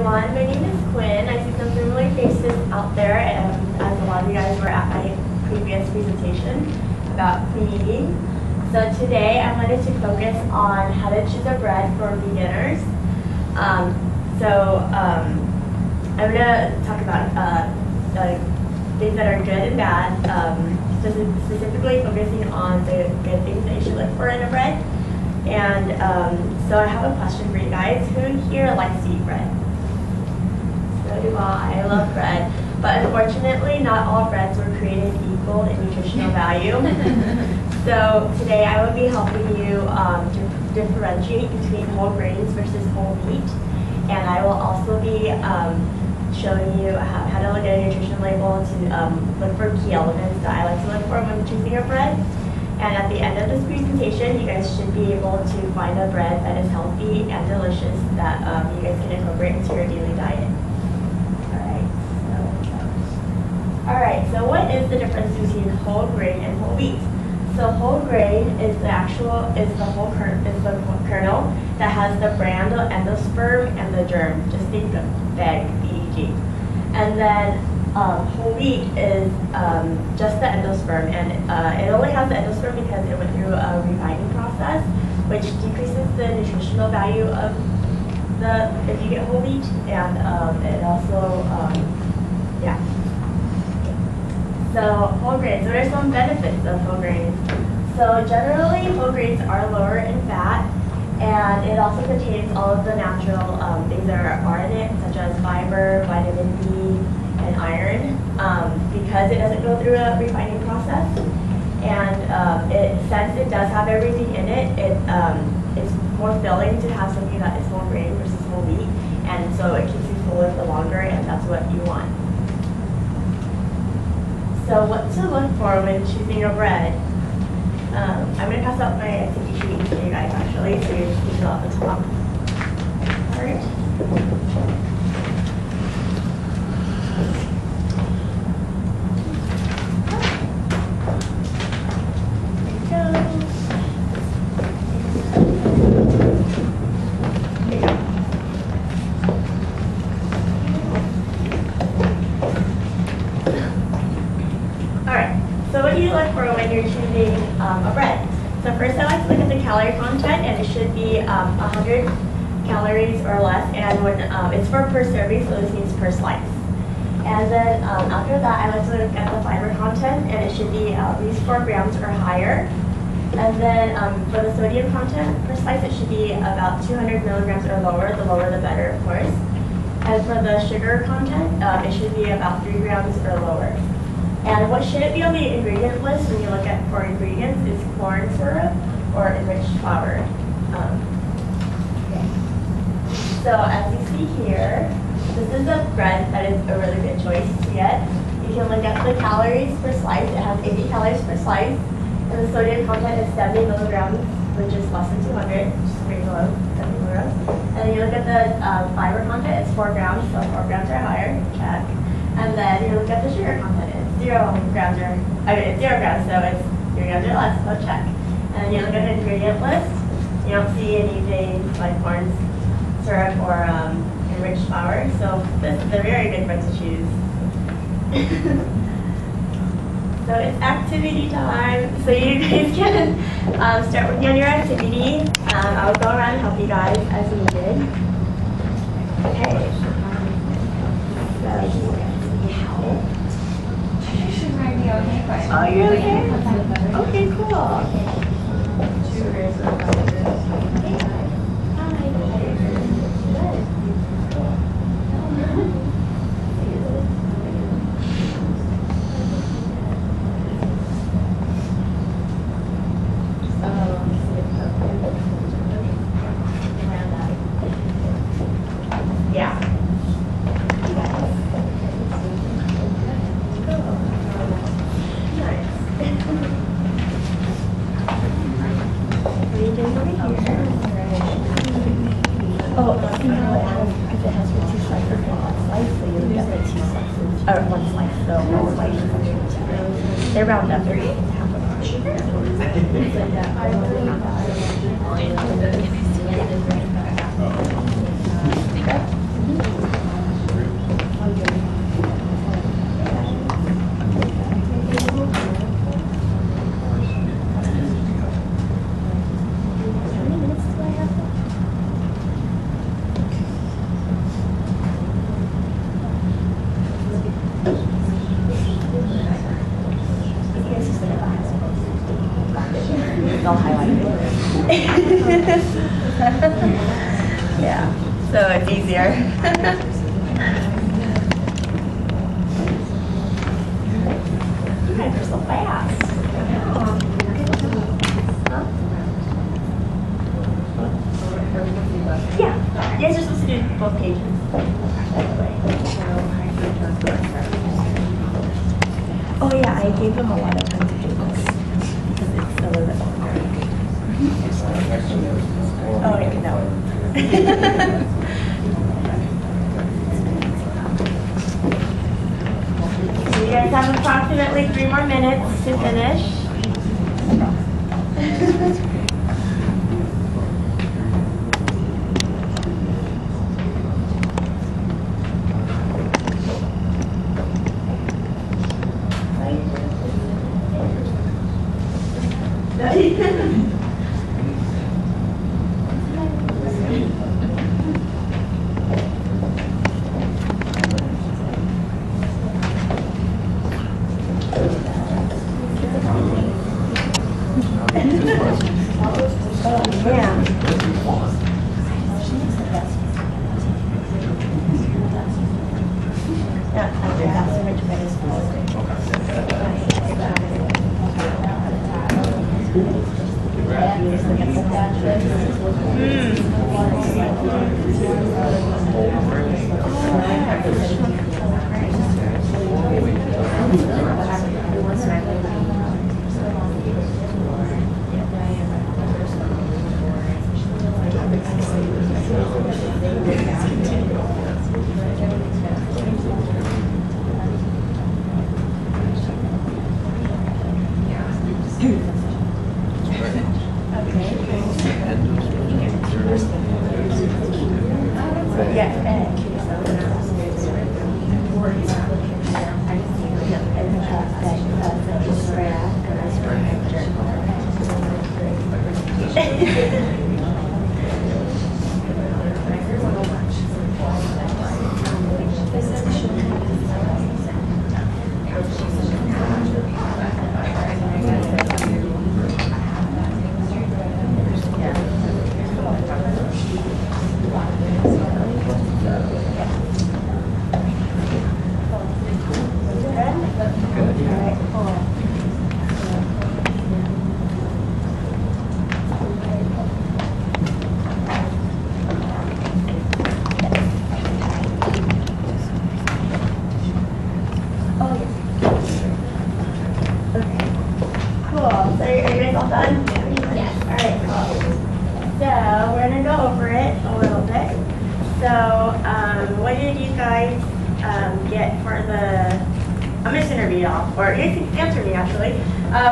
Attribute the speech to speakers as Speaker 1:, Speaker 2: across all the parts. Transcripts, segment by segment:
Speaker 1: everyone. My name is Quyen. I see some familiar faces out there, and as a lot of you guys were at my previous presentation about clean eating. So today I wanted to focus on how to choose a bread for beginners. I'm going to talk about things that are good and bad, specifically focusing on the good things that you should look for in a bread. And so I have a question for you guys. Who here likes to eat bread? So do I. I love bread. But unfortunately, not all breads were created equal in nutritional value. So today I will be helping you to differentiate between whole grains versus whole wheat. And I will also be showing you how to look at a nutrition label to look for key elements that I like to look for when choosing a bread. And at the end of this presentation, you guys should be able to find a bread that is healthy and delicious that you guys can incorporate into your daily diet. Alright, so what is the difference between whole grain and whole wheat? So whole grain is the whole kernel that has the bran, the endosperm, and the germ. Just think of egg, BEG. And then whole wheat is just the endosperm, and it only has the endosperm because it went through a refining process, which decreases the nutritional value of if you get whole wheat, and it also, yeah. So whole grains, what are some benefits of whole grains? So generally, whole grains are lower in fat, and it also contains all of the natural things that are in it, such as fiber, vitamin B, and iron, because it doesn't go through a refining process. And since it does have everything in it, it's more filling to have something that is whole grain versus whole wheat, and so it keeps you fuller for longer, and that's what you want. So what to look for when choosing a bread? I'm going to pass out my activity sheet to you guys actually, so you can fill out the top part. So what do you look for when you're choosing a bread? So first I like to look at the calorie content, and it should be 100 calories or less, and when it's for per serving, so this means per slice. And then after that I like to look at the fiber content, and it should be at least 4 grams or higher. And then for the sodium content per slice, it should be about 200 milligrams or lower. The lower the better, of course. And for the sugar content, it should be about 3 grams or lower. And what shouldn't be on the ingredient list when you look at for ingredients is corn syrup or enriched flour. So as you see here, this is a bread that is a really good choice to get. You can look at the calories per slice. It has 80 calories per slice, and the sodium content is 70 milligrams, which is less than 200, just pretty low, 70 milligrams. And then you look at the fiber content, it's 4 grams, so 4 grams or higher, check. And then you look at the sugar content, it's 0 grams or, it's 0 grams, so it's 3 grams or less, so check. And then you look at the ingredient list, you don't see anything like corn syrup or enriched flour, so this is a very good bread to choose. So it's activity time, so you guys can start working on your activity. I will go around and help you guys as needed. Okay. Are you okay? Okay, cool. Yeah. Oh, you know it has, because it has for 2 slices and 1 slice, so you look at the 2 slices, or 1 slice, so 1 slice is actually 2. They round up, they're half of it. easier. You guys are so fast. Huh? Yeah, you guys are supposed to do both pages. Oh yeah, I gave them a lot of time to do this because it's a little bit longer. Oh yeah, no. So you guys have approximately 3 more minutes to finish.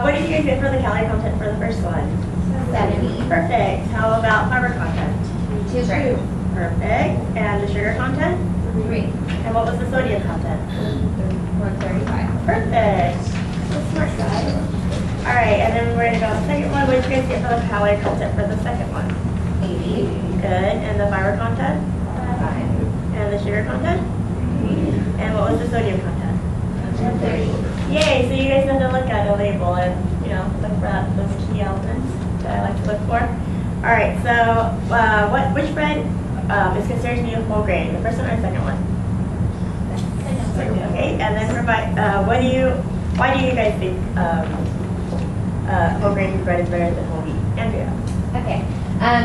Speaker 1: What did you guys get for the calorie content for the first one? 70. Perfect. How about fiber content?
Speaker 2: 2 grams.
Speaker 1: Perfect. And the sugar content?
Speaker 2: 3.
Speaker 1: And what was the sodium content?
Speaker 2: 135.
Speaker 1: Perfect. That's smart, guys. All right, and then we're going to go to the second one. What did you guys get for the calorie content for the second one?
Speaker 2: 80.
Speaker 1: Good. And the fiber content?
Speaker 2: 5.
Speaker 1: And the sugar content?
Speaker 2: 3.
Speaker 1: And what was the sodium content?
Speaker 2: 130.
Speaker 1: Yay, so you guys have to look at a label and, look for those key elements that I like to look for. All right, so which bread is considered to be a whole grain? The first one or the second one? Okay, and then why do you guys think whole grain bread is better than whole wheat? Andrea?
Speaker 2: Okay,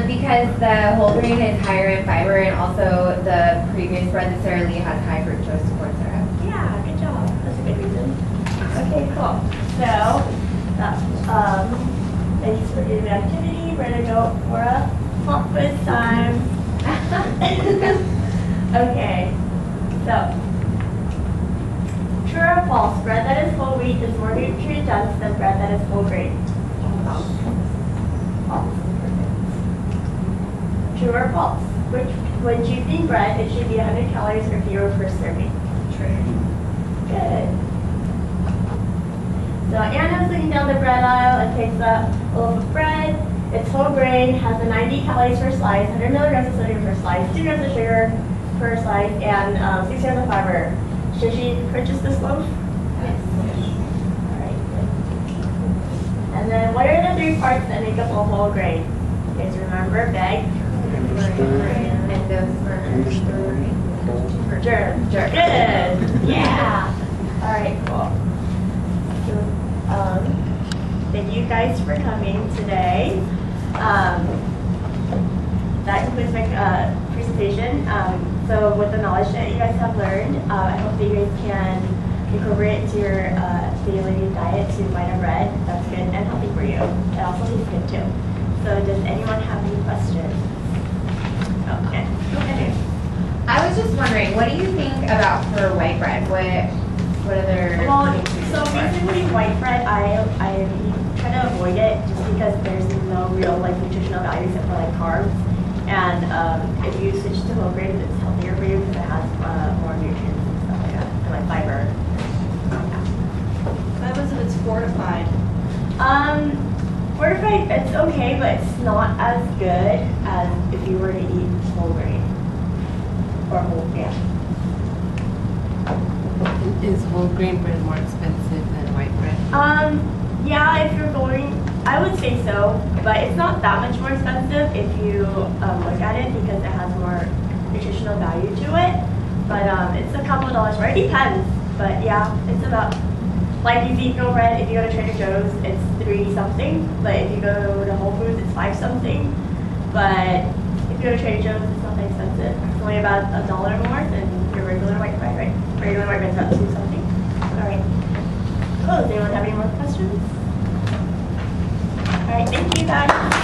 Speaker 2: because the whole grain is higher in fiber and also the previous bread, the Sara Lee, has high fructose corn syrup.
Speaker 1: Yeah, good job. That's a good reason. Okay, cool. So, thanks for doing the activity. We're going to go for a pop quiz time. Okay, so, true or false, bread that is whole wheat is more nutrient dense than bread that is whole grain? False. False. True or false? When choosing bread, it should be 100 calories or fewer per serving. True. Good. So Anna's looking down the bread aisle and picks up a loaf of bread. It's whole grain, has the 90 calories per slice, 100 milligrams of sodium per slice, 2 grams of sugar per slice, and 6 grams of fiber. Should she purchase this loaf?
Speaker 2: Yes.
Speaker 1: All right. And then what are the 3 parts that make up a whole grain? You guys remember? Bag, Germ. Good. Yeah. All right. Cool. Thank you guys for coming today. That concludes my presentation. So with the knowledge that you guys have learned, I hope that you guys can incorporate into your daily diet to vitamin bread. That's good and healthy for you. It also tastes good too. So does anyone have any questions? Okay. Go ahead.
Speaker 2: I was just wondering, what do you think about for white bread? What other?
Speaker 1: Well, so basically white bread, I try to avoid it just because there's no real like nutritional value except for like carbs. And if you switch to whole grain, it's healthier for you because it has more nutrients and stuff like that, and like fiber.
Speaker 3: What happens if it's fortified?
Speaker 1: Fortified, it's okay, but it's not as good as if you were to eat whole grain. Or whole, yeah.
Speaker 4: Is whole grain bread more expensive than white bread?
Speaker 1: Yeah, if you're going, I would say so, but it's not that much more expensive if you look at it because it has more nutritional value to it. But it's a couple of dollars more. It depends, but yeah, it's about, like you eat bread, if you go to Trader Joe's, it's 3 something, but if you go to Whole Foods, it's 5 something. But if you go to Trader Joe's, it's not that expensive. It's only about $1 more than your regular white bread, right? Regular white bread's about 2 something. All right. Cool. Does anyone have any more questions? All right. Thank you, guys.